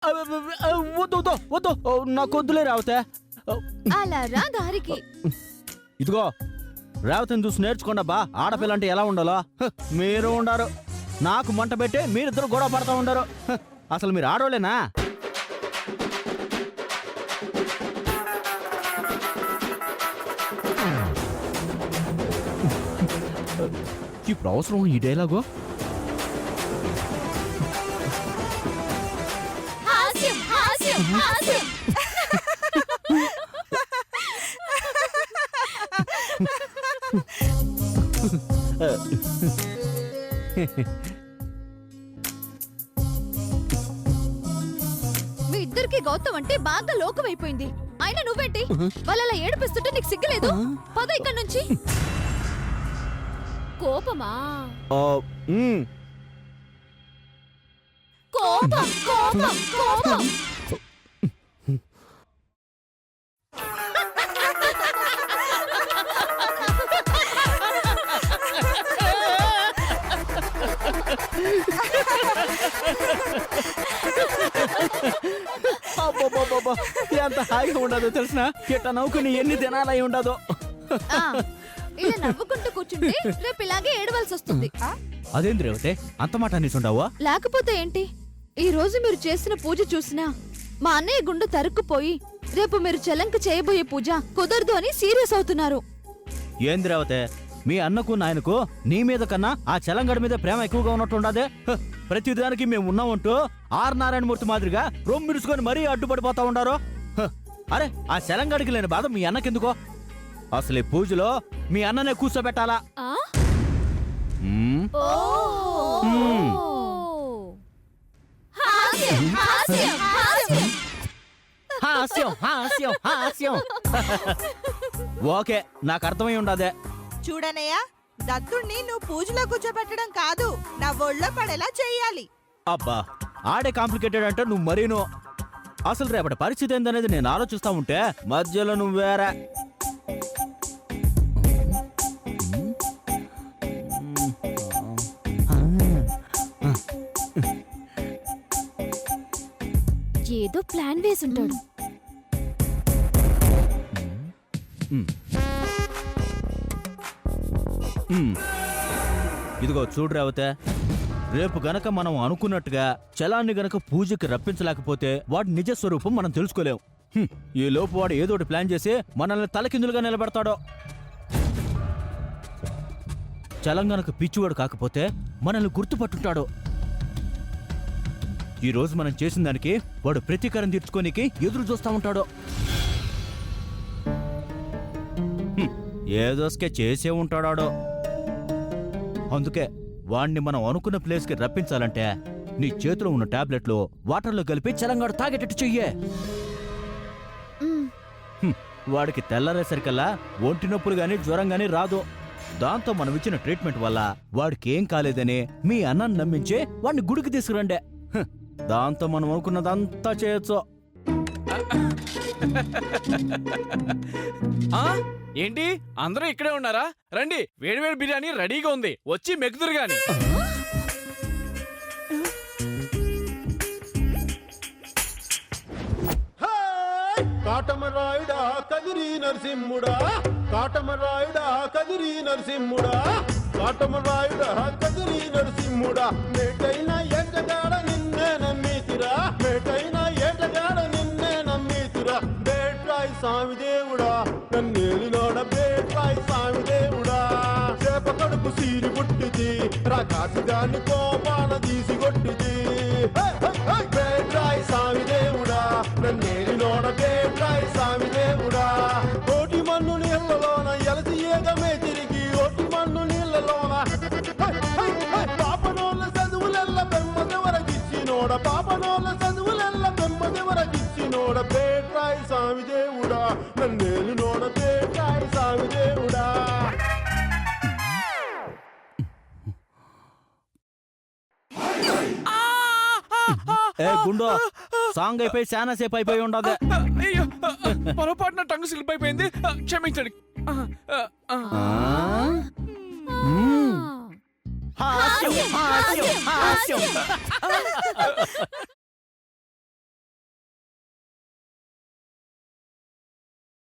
వద్దు వద్దు వద్దు, నాకు వద్దులే రావతే. అలా రా దారికి. ఇదిగో రేవతిని చూసి నేర్చుకోండి అబ్బా, ఆడపిల్ల అంటే ఎలా ఉండాలో. మీరు ఉండారు, నాకు మంట పెట్టి మీరిద్దరు గొడవ పడతా ఉండారు. అసలు మీరు ఆడోళ్ళేనా? ఇప్పుడు అవసరం ఈ డైలాగు? హాస్యం హాస్యం హాస్యం. మీ ఇద్దరికి గౌతమ్ అంటే బాగా లోకమైపోయింది. అయినా నువ్వేంటి వాళ్ళలా ఏడిపిస్తుంటే నీకు సిగ్గులేదు? పద ఇక్కడి నుంచి. కోపమా? కోపం కోపం కోపం. ఎంత హాయిగా ఉండదో తెలిసిన, ఇట్ట నవ్వుకుని ఎన్ని దినాలై ఉండదో. ఇలా నవ్వుకుంటూ కూర్చుంటే రేపు ఇలాగే ఏడవలసి వస్తుంది. అదేంటి రేవతే అంత మాట అనేసుండావా? లేకపోతే ఏంటి, ఈ రోజు మీరు చేసిన పూజ చూసినా మా అన్నయ్య గుండె తరుక్కుపోయి రేపు మీరు చెలంక చేయబోయే పూజ కుదరదు అని సీరియస్ అవుతున్నారు. ఏంది రేవతే, మీ అన్నకు నాయనకు నీ మీద కన్నా ఆ చలంగడి మీద ప్రేమ ఎక్కువగా ఉన్నట్టుండదే. ప్రతిదానికి మేము ఉన్నామంటూ ఆర్ నారాయణమూర్తి మాదిరిగా రొమ్మిడుచుకొని మరీ అడ్డుపడిపోతా ఉండారు. అరే ఆ చలంగడికి లేని బాధ మీ అన్నకెందుకో? అసలు ఈ పూజలో మీ అన్ననే కూర్చోబెట్టాలా? ఓకే, నాకు అర్థమై ఉండదే. చూడనయ్యా, దత్తుణ్ణి నువ్వు పూజలో కూర్చోబెట్టడం కాదు, నా ఒళ్ళో పడేలా చెయ్యాలి. అబ్బా ఆడే కాంప్లికేటెడ్ అంటే నువ్వు మరీను. అసలు రేపటి పరిస్థితి ఏందనేది నేను ఆలోచిస్తా ఉంటే మధ్యలో నువ్వు వేరే. ఏదో ప్లాన్ వేసి ఉంటాడు. ఇదిగో చూడు రేవతే, రేపు గనక మనం అనుకున్నట్టుగా చలాన్ని గనక పూజకి రప్పించలేకపోతే వాడి నిజ స్వరూపం మనం తెలుసుకోలేం. ఈ లోపు వాడు ఏదోటి ప్లాన్ చేసి మనల్ని తలకిందులుగా నిలబెడతాడో. చలం గనక పిచ్చివాడు కాకపోతే మనల్ని గుర్తుపట్టుంటాడు. ఈ రోజు మనం చేసిన దానికి వాడు ప్రతీకారం తీర్చుకోనికి ఎదురు చూస్తా ఉంటాడు. ఏదోస్కే చేసే ఉంటాడాడో. అందుకే వాణ్ణి మనం అనుకున్న ప్లేస్కి రప్పించాలంటే నీ చేతిలో ఉన్న టాబ్లెట్లు వాటర్లో కలిపి చలంగాడు తాగేటట్టు చెయ్యే. వాడికి తెల్లరేసరికల్లా ఒంటి నొప్పులు గాని జ్వరం గాని రాదు. దాంతో మనం ఇచ్చిన ట్రీట్మెంట్ వల్ల వాడికి ఏం కాలేదని మీ అన్నని నమ్మించి వాడిని గుడికి తీసుకురండే. దాంతో మనం అనుకున్నదంతా చేయొచ్చు. ఏంటి అందరూ ఇక్కడే ఉన్నారా? రండి, వేడివేడి బిర్యానీ రెడీగా ఉంది, వచ్చి మెక్కుదురు గాని. కాటమరాయుడా కదిరి నరసింహుడా, కాటమరాయుడా కదిరి నరసింహుడా, కాటమరాయుడా కదిరి నరసింహుడా, మేటైన ఏటగాడ నిన్నే నమ్మితిరా, మేటైన ఏటగాడ నిన్నే నమ్మితిరా, బేట్రాయి స్వామి దేవుడా నన్నేలినోడ, బేట్రాయి స్వామి దేవుడా, చేప కడుపు సీరి పుట్టిది రాకాసిగాని కోపాల తీసి కొట్టిది, బేట్రాయి స్వామి దేవుడా నన్నేలినోడ, బేట్రాయి స్వామి దేవుడా, కోటి మన్ను నీళ్ళలోన ఎలసి ఏగమే తిరిగి ఓటి మన్ను నీళ్ళలోన, పాపనోళ్ళ చదువులెల్ల బెమ్మదెవరకిచ్చినోడ, పాపనోళ్ళ చదువులెల్ల బెమ్మదెవరకిచ్చినోడ, బేట్రాయి స్వామి దేవుడా నన్నేలినోడ, బేట్రాయి స్వామి దేవుడా. ఏ గుండో, సాంగ్ అయిపోయి చాలా సేపు అయిపోయి ఉండదు. పొరపాటున టంగు స్లిప్ అయిపోయింది, క్షమించండి. హాస్యం హాస్యం హాస్యం.